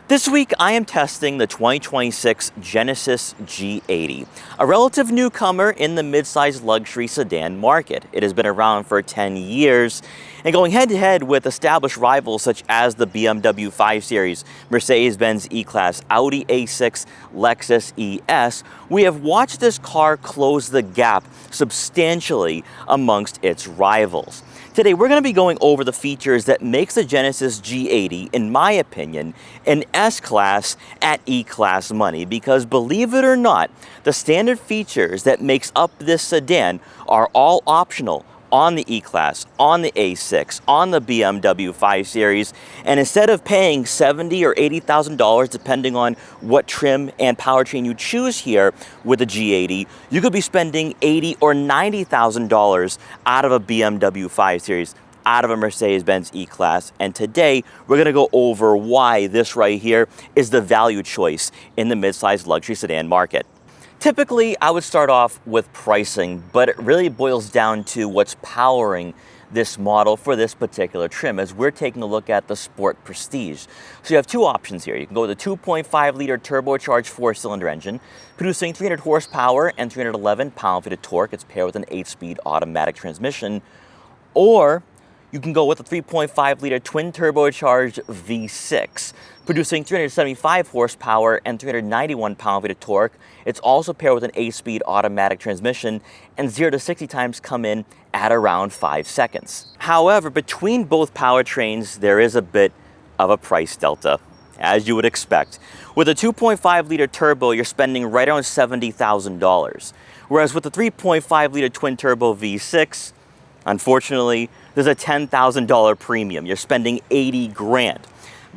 This week, I am testing the 2026 Genesis G80, a relative newcomer in the midsize luxury sedan market. It has been around for 10 years and going head-to-head with established rivals such as the BMW 5 Series, Mercedes-Benz E-Class, Audi A6, Lexus ES. We have watched this car close the gap substantially amongst its rivals. Today, we're going to be going over the features that makes the Genesis G80, in my opinion, an S-Class at E-Class money, because believe it or not, the standard features that makes up this sedan are all optional on the E-Class, on the A6, on the BMW 5 Series, and instead of paying $70,000 or $80,000 depending on what trim and powertrain you choose here with the G80, you could be spending $80,000 or $90,000 out of a BMW 5 Series, out of a Mercedes-Benz E-Class. And today, we're gonna go over why this right here is the value choice in the midsize luxury sedan market. Typically, I would start off with pricing, but it really boils down to what's powering this model for this particular trim, as we're taking a look at the Sport Prestige. So you have two options here. You can go with the 2.5-liter turbocharged four-cylinder engine, producing 300 horsepower and 311 pound-feet of torque. It's paired with an 8-speed automatic transmission. Or you can go with a 3.5-liter twin-turbocharged V6, producing 375 horsepower and 391 pound-feet of torque. It's also paired with an 8-speed automatic transmission, and 0 to 60 times come in at around 5 seconds. However, between both powertrains, there is a bit of a price delta, as you would expect. With a 2.5-liter turbo, you're spending right around $70,000, whereas with the 3.5-liter twin-turbo V6, unfortunately, there's a $10,000 premium. You're spending 80 grand.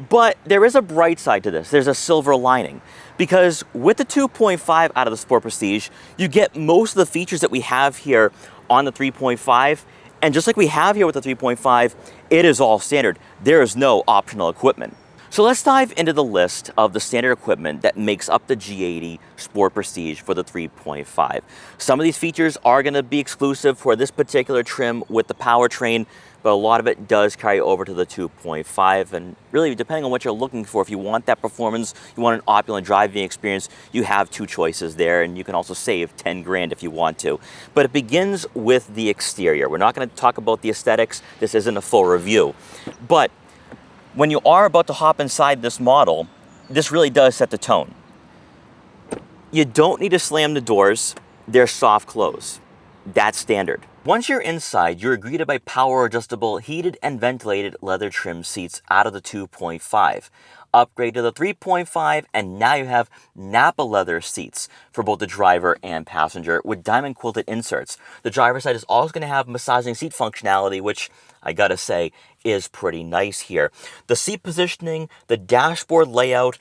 But there is a bright side to this. There's a silver lining. Because with the 2.5 out of the Sport Prestige, you get most of the features that we have here on the 3.5. And just like we have here with the 3.5, it is all standard. There is no optional equipment. So let's dive into the list of the standard equipment that makes up the G80 Sport Prestige for the 3.5. Some of these features are going to be exclusive for this particular trim with the powertrain, but a lot of it does carry over to the 2.5. And really, depending on what you're looking for, if you want that performance, you want an opulent driving experience, you have two choices there, and you can also save 10 grand if you want to. But it begins with the exterior. We're not going to talk about the aesthetics. This isn't a full review. But when you are about to hop inside this model, this really does set the tone. You don't need to slam the doors. They're soft close. That's standard. Once you're inside, you're greeted by power adjustable heated and ventilated leather trim seats out of the 2.5. Upgrade to the 3.5, and now you have Napa leather seats for both the driver and passenger with diamond quilted inserts. The driver's side is also going to have massaging seat functionality, which I gotta say is pretty nice here. The seat positioning, the dashboard layout,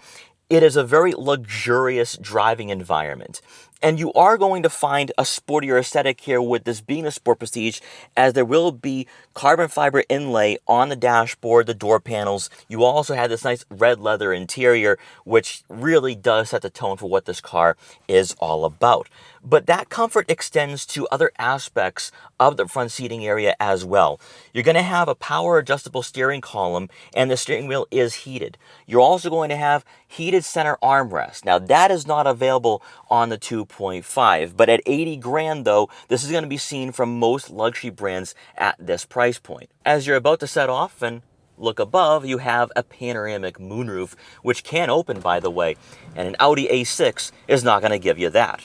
it is a very luxurious driving environment. And you are going to find a sportier aesthetic here with this being a Sport Prestige, as there will be carbon fiber inlay on the dashboard, the door panels. You also have this nice red leather interior, which really does set the tone for what this car is all about. But that comfort extends to other aspects of the front seating area as well. You're going to have a power adjustable steering column, and the steering wheel is heated. You're also going to have heated center armrest. Now that is not available on the 2.5, but at 80 grand though, this is going to be seen from most luxury brands at this price point. As you're about to set off and look above, you have a panoramic moonroof, which can open, by the way, and an Audi A6 is not going to give you that.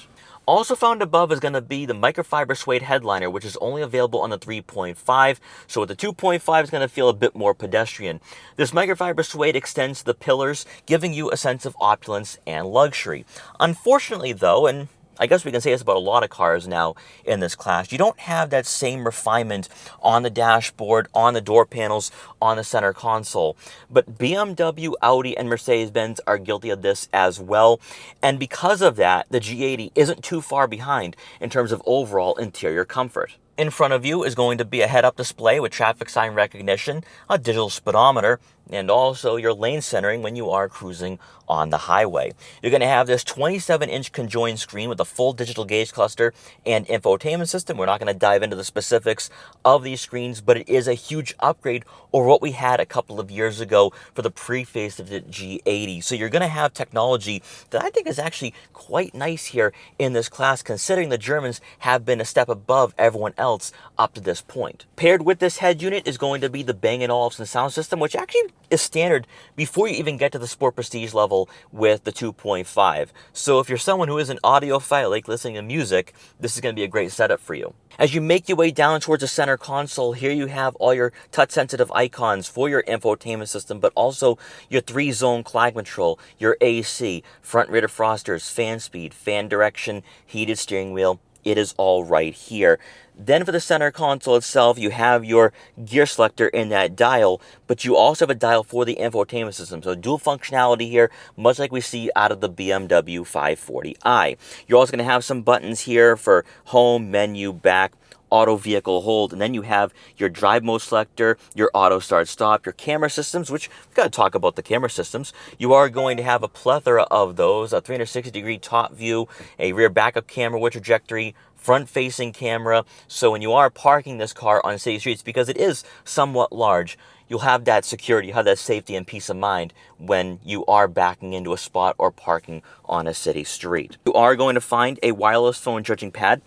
Also found above is going to be the microfiber suede headliner, which is only available on the 3.5. So with the 2.5, it's going to feel a bit more pedestrian. This microfiber suede extends to the pillars, giving you a sense of opulence and luxury. Unfortunately, though, and I guess we can say this about a lot of cars now in this class, you don't have that same refinement on the dashboard, on the door panels, on the center console. But BMW, Audi, and Mercedes-Benz are guilty of this as well. And because of that, the G80 isn't too far behind in terms of overall interior comfort. In front of you is going to be a head-up display with traffic sign recognition, a digital speedometer, and also your lane centering when you are cruising on the highway. You're going to have this 27-inch conjoined screen with a full digital gauge cluster and infotainment system. We're not going to dive into the specifics of these screens, but it is a huge upgrade over what we had a couple of years ago for the pre-facelifted G80. So you're going to have technology that I think is actually quite nice here in this class, considering the Germans have been a step above everyone else up to this point. Paired with this head unit is going to be the Bang & Olufsen sound system, which actually is standard before you even get to the Sport Prestige level with the 2.5. So if you're someone who is an audiophile, like listening to music, this is going to be a great setup for you. As you make your way down towards the center console, here you have all your touch-sensitive icons for your infotainment system, but also your 3-zone climate control, your AC, front rear defrosters, fan speed, fan direction, heated steering wheel. It is all right here. Then for the center console itself, you have your gear selector in that dial, but you also have a dial for the infotainment system. So dual functionality here, much like we see out of the BMW 540i. You're also going to have some buttons here for home, menu, back, auto vehicle hold, and then you have your drive mode selector, your auto start stop, your camera systems, which we've got to talk about the camera systems. You are going to have a plethora of those, a 360-degree top view, a rear backup camera with trajectory, front-facing camera. So when you are parking this car on city streets, because it is somewhat large, you'll have that security, you'll have that safety and peace of mind when you are backing into a spot or parking on a city street. You are going to find a wireless phone charging pad.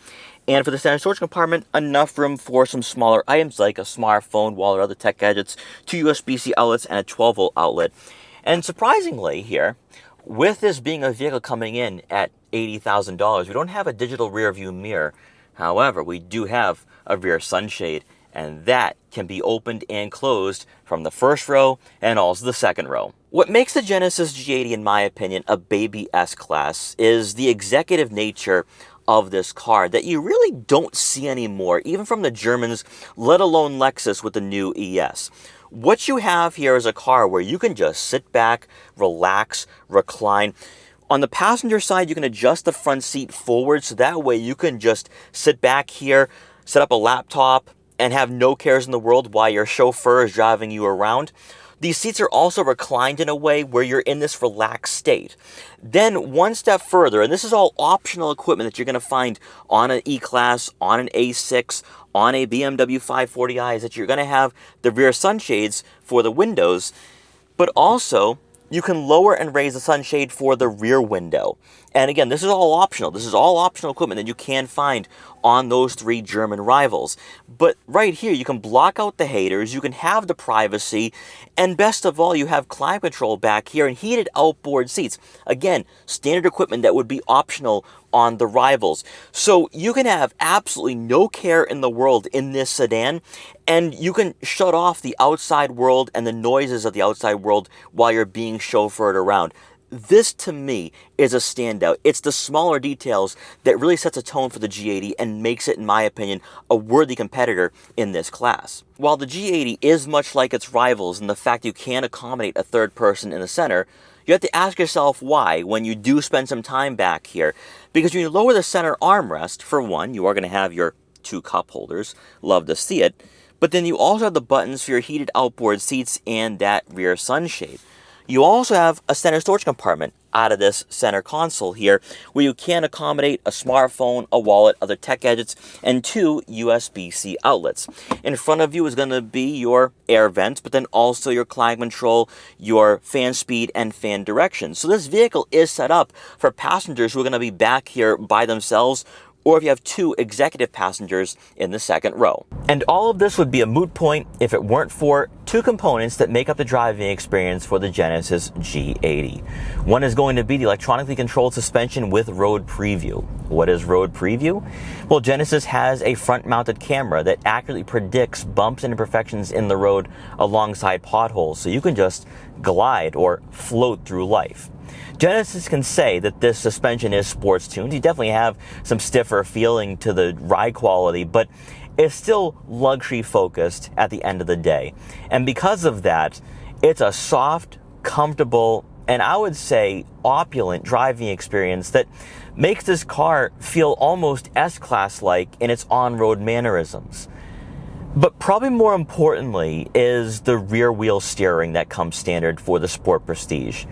And for the center storage compartment, enough room for some smaller items like a smartphone, wallet, or other tech gadgets, 2 USB-C outlets, and a 12-volt outlet. And surprisingly here, with this being a vehicle coming in at $80,000, we don't have a digital rear view mirror. However, we do have a rear sunshade, and that can be opened and closed from the first row and also the second row. What makes the Genesis G80, in my opinion, a baby S-Class is the executive nature of this car that you really don't see anymore, even from the Germans, let alone Lexus with the new ES. What you have here is a car where you can just sit back, relax, recline. On the passenger side, you can adjust the front seat forward, so that way you can just sit back here, set up a laptop, and have no cares in the world while your chauffeur is driving you around. These seats are also reclined in a way where you're in this relaxed state. Then one step further, and this is all optional equipment that you're going to find on an E-Class, on an A6, on a BMW 540i, is that you're going to have the rear sunshades for the windows, but also you can lower and raise the sunshade for the rear window. And again, this is all optional. This is all optional equipment that you can find on those 3 German rivals. But right here, you can block out the haters, you can have the privacy, and best of all, you have climate control back here and heated outboard seats. Again, standard equipment that would be optional on the rivals. So you can have absolutely no care in the world in this sedan, and you can shut off the outside world and the noises of the outside world while you're being chauffeured around. This, to me, is a standout. It's the smaller details that really sets a tone for the G80 and makes it, in my opinion, a worthy competitor in this class. While the G80 is much like its rivals in the fact you can accommodate a third person in the center, you have to ask yourself why when you do spend some time back here. Because when you lower the center armrest, for one, you are going to have your 2 cup holders. Love to see it. But then you also have the buttons for your heated outboard seats and that rear sunshade. You also have a center storage compartment out of this center console here, where you can accommodate a smartphone, a wallet, other tech gadgets, and 2 USB-C outlets. In front of you is going to be your air vents, but then also your climate control, your fan speed, and fan direction. So this vehicle is set up for passengers who are going to be back here by themselves, or if you have 2 executive passengers in the second row. And all of this would be a moot point if it weren't for 2 components that make up the driving experience for the Genesis G80. One is going to be the electronically controlled suspension with road preview. What is road preview? Well, Genesis has a front-mounted camera that accurately predicts bumps and imperfections in the road alongside potholes, so you can just glide or float through life. Genesis can say that this suspension is sports tuned. You definitely have some stiffer feeling to the ride quality, but it's still luxury focused at the end of the day. And because of that, it's a soft, comfortable, and I would say opulent driving experience that makes this car feel almost S-Class-like in its on-road mannerisms. But probably more importantly is the rear wheel steering that comes standard for the Sport Prestige.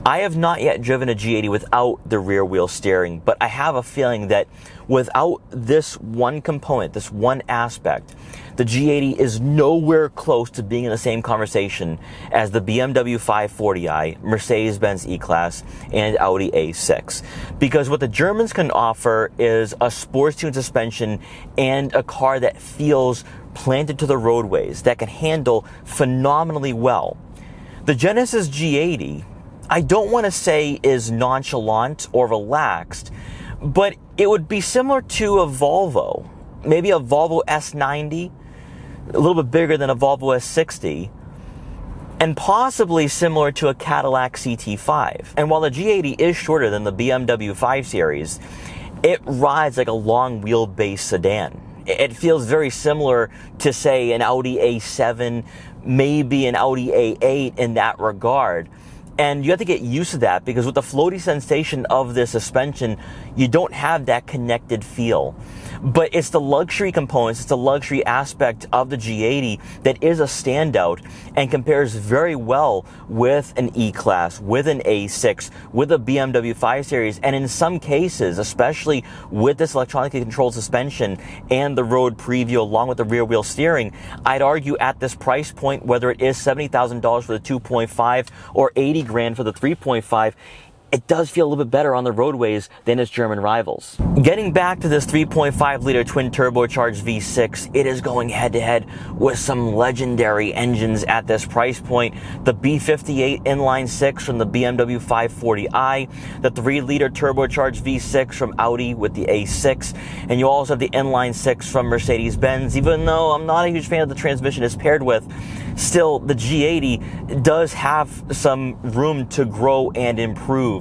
I have not yet driven a G80 without the rear wheel steering, but I have a feeling that without this one component, this one aspect, the G80 is nowhere close to being in the same conversation as the BMW 540i, Mercedes-Benz E-Class, and Audi A6. Because what the Germans can offer is a sports-tuned suspension and a car that feels planted to the roadways, that can handle phenomenally well. The Genesis G80, I don't want to say is nonchalant or relaxed, but it would be similar to a Volvo, maybe a Volvo S90, a little bit bigger than a Volvo S60, and possibly similar to a Cadillac CT5. And while the G80 is shorter than the BMW 5 Series, it rides like a long wheelbase sedan. It feels very similar to, say, an Audi A7, maybe an Audi A8 in that regard. And you have to get used to that because with the floaty sensation of the suspension, you don't have that connected feel. But it's the luxury components, it's the luxury aspect of the G80 that is a standout and compares very well with an E-Class, with an A6, with a BMW 5 Series, and in some cases, especially with this electronically controlled suspension and the road preview along with the rear wheel steering, I'd argue at this price point, whether it is $70,000 for the 2.5 or 80 grand for the 3.5, it does feel a little bit better on the roadways than its German rivals. Getting back to this 3.5 liter twin turbocharged V6, it is going head to head with some legendary engines at this price point. The B58 inline 6 from the BMW 540i, the 3 liter turbocharged V6 from Audi with the A6, and you also have the inline 6 from Mercedes-Benz. Even though I'm not a huge fan of the transmission it's paired with, still the G80 does have some room to grow and improve.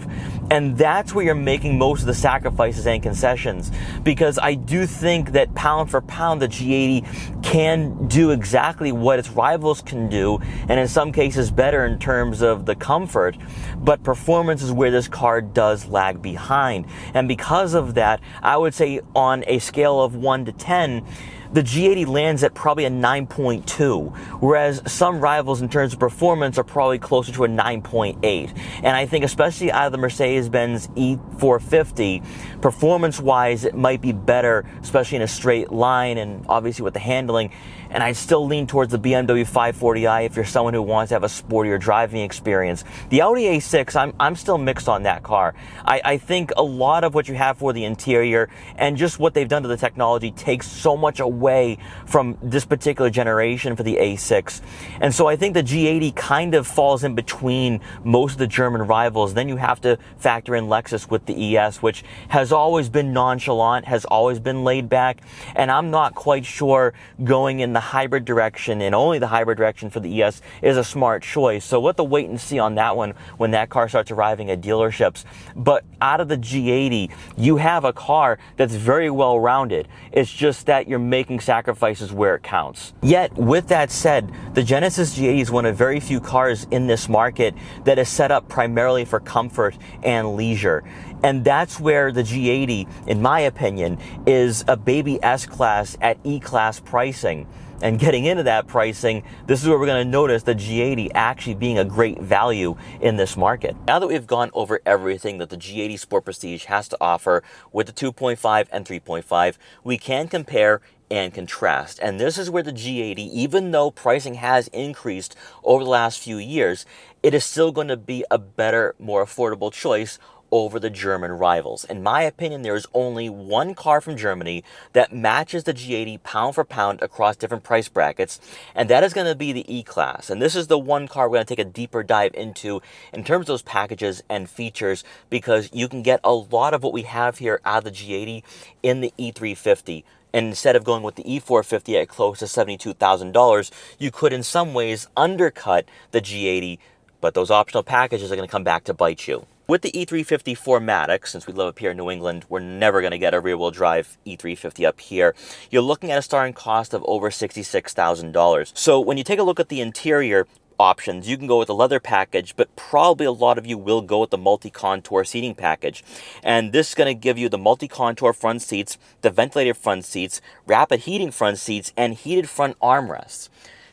And that's where you're making most of the sacrifices and concessions, because I do think that pound for pound the G80 can do exactly what its rivals can do, and in some cases better in terms of the comfort, but performance is where this car does lag behind. And because of that, I would say on a scale of 1 to 10, the G80 lands at probably a 9.2, whereas some rivals in terms of performance are probably closer to a 9.8. And I think especially out of the Mercedes-Benz E450, performance-wise, it might be better, especially in a straight line and obviously with the handling. And I'd still lean towards the BMW 540i if you're someone who wants to have a sportier driving experience. The Audi A6, I'm still mixed on that car. I think a lot of what you have for the interior and just what they've done to the technology takes so much away from this particular generation for the A6. And so I think the G80 kind of falls in between most of the German rivals. Then you have to factor in Lexus with the ES, which has always been nonchalant, has always been laid back, and I'm not quite sure going in the hybrid direction and only the hybrid direction for the ES is a smart choice. So we'll have to wait and see on that one when that car starts arriving at dealerships. But out of the G80, you have a car that's very well rounded. It's just that you're making sacrifices where it counts. Yet, with that said, the Genesis G80 is one of very few cars in this market that is set up primarily for comfort and leisure. And that's where the G80, in my opinion, is a baby S-Class at E-Class pricing. And getting into that pricing, this is where we're going to notice the G80 actually being a great value in this market. Now that we've gone over everything that the G80 Sport Prestige has to offer with the 2.5 and 3.5, we can compare and contrast. And this is where the G80, even though pricing has increased over the last few years, it is still going to be a better, more affordable choice over the German rivals. In my opinion, there is only one car from Germany that matches the G80 pound for pound across different price brackets, and that is going to be the E-Class. And this is the one car we're going to take a deeper dive into in terms of those packages and features, because you can get a lot of what we have here out of the G80 in the E350. And instead of going with the E450 at close to $72,000, you could in some ways undercut the G80, but those optional packages are going to come back to bite you. With the E350 4MATIC, since we live up here in New England, we're never going to get a rear-wheel drive E350 up here. You're looking at a starting cost of over $66,000. So when you take a look at the interior, options. You can go with the leather package, but probably a lot of you will go with the multi-contour seating package. And this is going to give you the multi-contour front seats, the ventilated front seats, rapid heating front seats, and heated front armrests.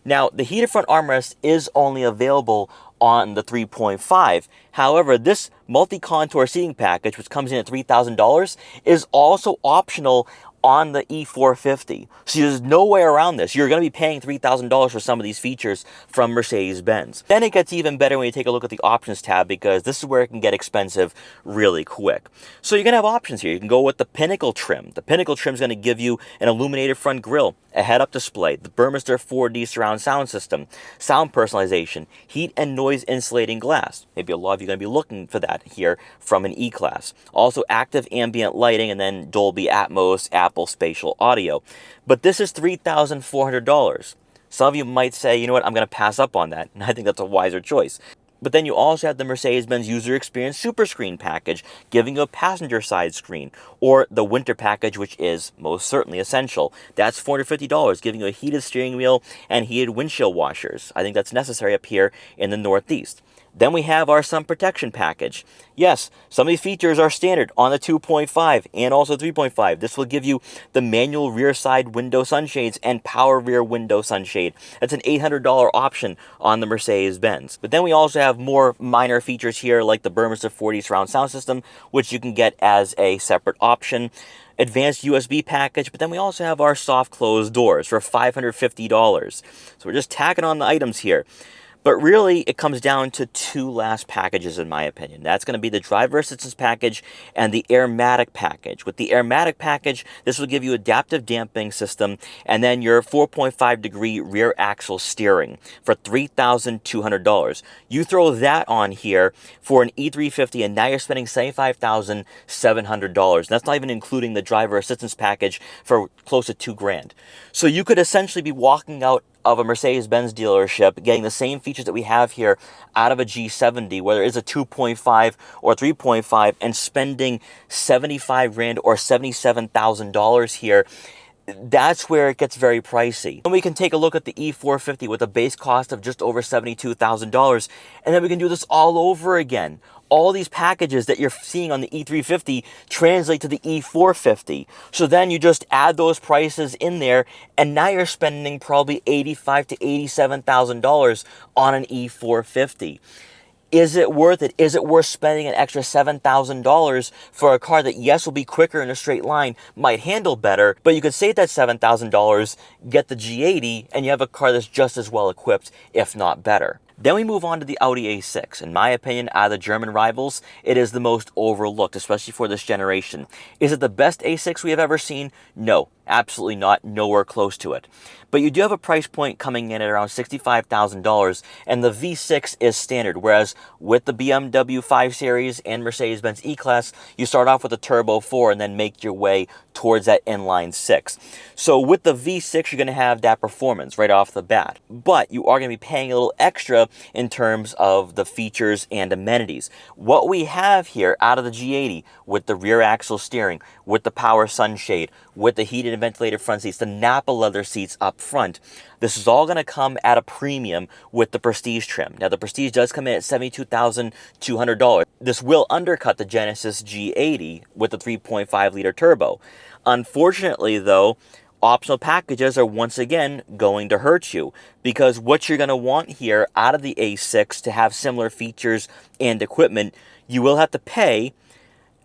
Now, the heated front armrest is only available on the 3.5. However, this multi-contour seating package, which comes in at $3,000, is also optional on the E450. So there's no way around this. You're going to be paying $3,000 for some of these features from Mercedes-Benz. Then it gets even better when you take a look at the options tab, because this is where it can get expensive really quick. So you're going to have options here. You can go with the Pinnacle trim. The Pinnacle trim is going to give you an illuminated front grille, a head-up display, the Burmester 4D surround sound system, sound personalization, heat and noise insulating glass. Maybe a lot of you are going to be looking for that here from an E-Class. Also active ambient lighting, and then Dolby Atmos, Apple Spatial Audio. But this is $3,400. Some of you might say, you know what, I'm going to pass up on that. And I think that's a wiser choice. But then you also have the Mercedes-Benz User Experience Super Screen package, giving you a passenger side screen, or the Winter package, which is most certainly essential. That's $450, giving you a heated steering wheel and heated windshield washers. I think that's necessary up here in the Northeast. Then we have our sun protection package. Yes, some of these features are standard on the 2.5 and also 3.5. This will give you the manual rear side window sunshades and power rear window sunshade. That's an $800 option on the Mercedes-Benz. But then we also have more minor features here, like the Burmester 4D surround sound system, which you can get as a separate option. Advanced USB package, but then we also have our soft close doors for $550. So we're just tacking on the items here. But really, it comes down to two last packages, in my opinion. That's going to be the driver assistance package and the Airmatic package. With the Airmatic package, this will give you adaptive damping system and then your 4.5-degree rear axle steering for $3,200. You throw that on here for an E350, and now you're spending $75,700. That's not even including the driver assistance package for close to $2,000. So you could essentially be walking out of a Mercedes-Benz dealership, getting the same features that we have here out of a G70, whether it's a 2.5 or 3.5, and spending $75,000 or $77,000 here. That's where it gets very pricey. And we can take a look at the E450 with a base cost of just over $72,000, and then we can do this all over again. All these packages that you're seeing on the E350 translate to the E450. So then you just add those prices in there, and now you're spending probably $85,000 to $87,000 on an E450. Is it worth it? Is it worth spending an extra $7,000 for a car that, yes, will be quicker in a straight line, might handle better, but you could save that $7,000, get the G80, and you have a car that's just as well equipped, if not better. Then we move on to the Audi A6. In my opinion, out of the German rivals, it is the most overlooked, especially for this generation. Is it the best A6 we have ever seen? No, absolutely not. Nowhere close to it. But you do have a price point coming in at around $65,000, and the V6 is standard, whereas with the BMW 5 Series and Mercedes-Benz E-Class, you start off with a Turbo 4 and then make your way towards that inline 6. So with the V6, you're going to have that performance right off the bat, but you are going to be paying a little extra in terms of the features and amenities. What we have here out of the G80 with the rear axle steering, with the power sunshade, with the heated and ventilated front seats, the Napa leather seats up front, this is all going to come at a premium with the Prestige trim. Now, the Prestige does come in at $72,200. This will undercut the Genesis G80 with the 3.5-liter turbo. Unfortunately, though, optional packages are once again going to hurt you, because what you're going to want here out of the A6 to have similar features and equipment, you will have to pay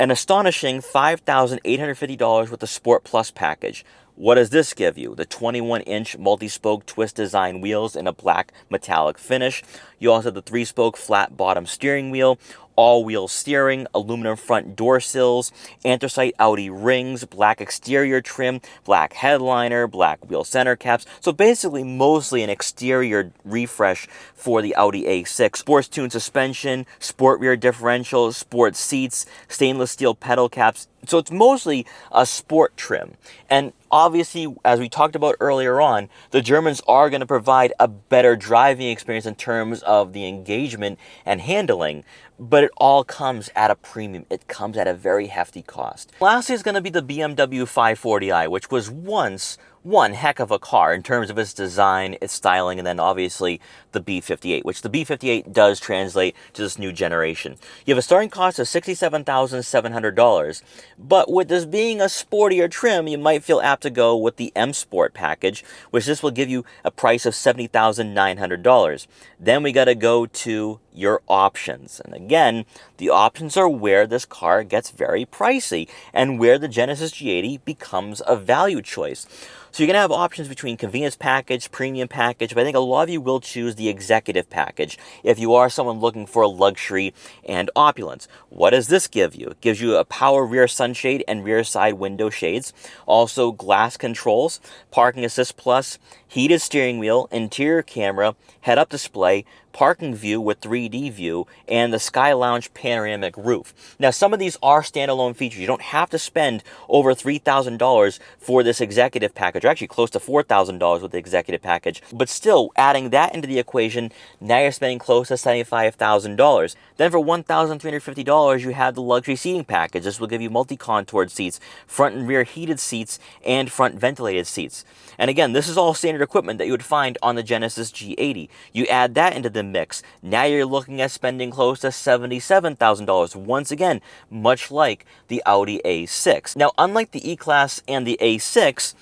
an astonishing $5,850 with the Sport Plus package. What does this give you? The 21-inch multi-spoke twist design wheels in a black metallic finish. You also have the 3-spoke flat bottom steering wheel, all-wheel steering, aluminum front door sills, anthracite Audi rings, black exterior trim, black headliner, black wheel center caps. So basically mostly an exterior refresh for the Audi A6. Sports tuned suspension, sport rear differential, sport seats, stainless steel pedal caps. So it's mostly a sport trim. And obviously, as we talked about earlier on, the Germans are going to provide a better driving experience in terms of the engagement and handling, but it all comes at a premium. It comes at a very hefty cost. Lastly is going to be the BMW 540i, which was once one heck of a car in terms of its design, its styling, and then obviously the B58, which the B58 does translate to this new generation. You have a starting cost of $67,700, but with this being a sportier trim, you might feel apt to go with the M Sport package, which this will give you a price of $70,900. Then we got to go to your options. And again, the options are where this car gets very pricey and where the Genesis G80 becomes a value choice. So you're going to have options between convenience package, premium package, but I think a lot of you will choose the executive package if you are someone looking for luxury and opulence. What does this give you? It gives you a power rear sunshade and rear side window shades, also glass controls, parking assist plus, heated steering wheel, interior camera, head-up display, parking view with 3D view, and the Sky Lounge panoramic roof. Now, some of these are standalone features. You don't have to spend over $3,000 for this executive package, or actually close to $4,000 with the executive package. But still, adding that into the equation, now you're spending close to $75,000. Then for $1,350, you have the luxury seating package. This will give you multi-contoured seats, front and rear heated seats, and front ventilated seats. And again, this is all standard equipment that you would find on the Genesis G80. You add that into the mix, now you're looking at spending close to $77,000. Once again, much like the Audi A6. Now, unlike the E-Class and the A6,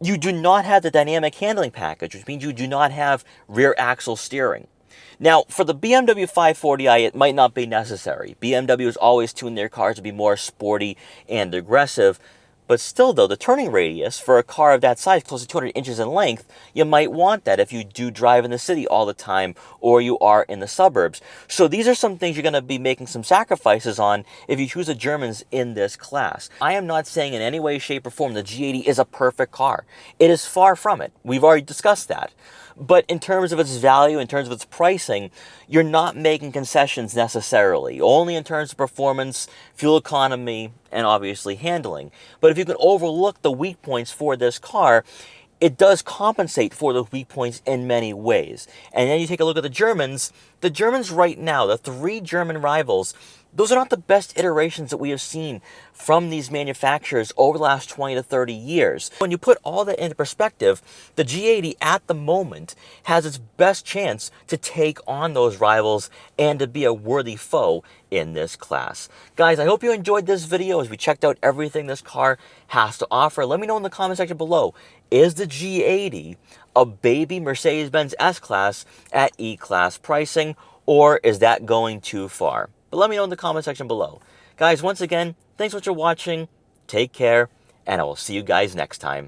you do not have the dynamic handling package, which means you do not have rear axle steering. Now, for the BMW 540i, it might not be necessary. BMW has always tuned their cars to be more sporty and aggressive. But still, though, the turning radius for a car of that size, close to 200 inches in length, you might want that if you do drive in the city all the time or you are in the suburbs. So these are some things you're going to be making some sacrifices on if you choose the Germans in this class. I am not saying in any way, shape, or form the G80 is a perfect car. It is far from it. We've already discussed that. But in terms of its value, in terms of its pricing, you're not making concessions necessarily. Only in terms of performance, fuel economy, and obviously handling. But if you can overlook the weak points for this car, it does compensate for those weak points in many ways. And then you take a look at the Germans. The Germans right now, the three German rivals, those are not the best iterations that we have seen from these manufacturers over the last 20 to 30 years. When you put all that into perspective, the G80 at the moment has its best chance to take on those rivals and to be a worthy foe in this class. Guys, I hope you enjoyed this video as we checked out everything this car has to offer. Let me know in the comment section below, is the G80 a baby Mercedes-Benz S-Class at E-Class pricing, or is that going too far? But let me know in the comment section below. Guys, once again, thanks so much for watching. Take care, and I will see you guys next time.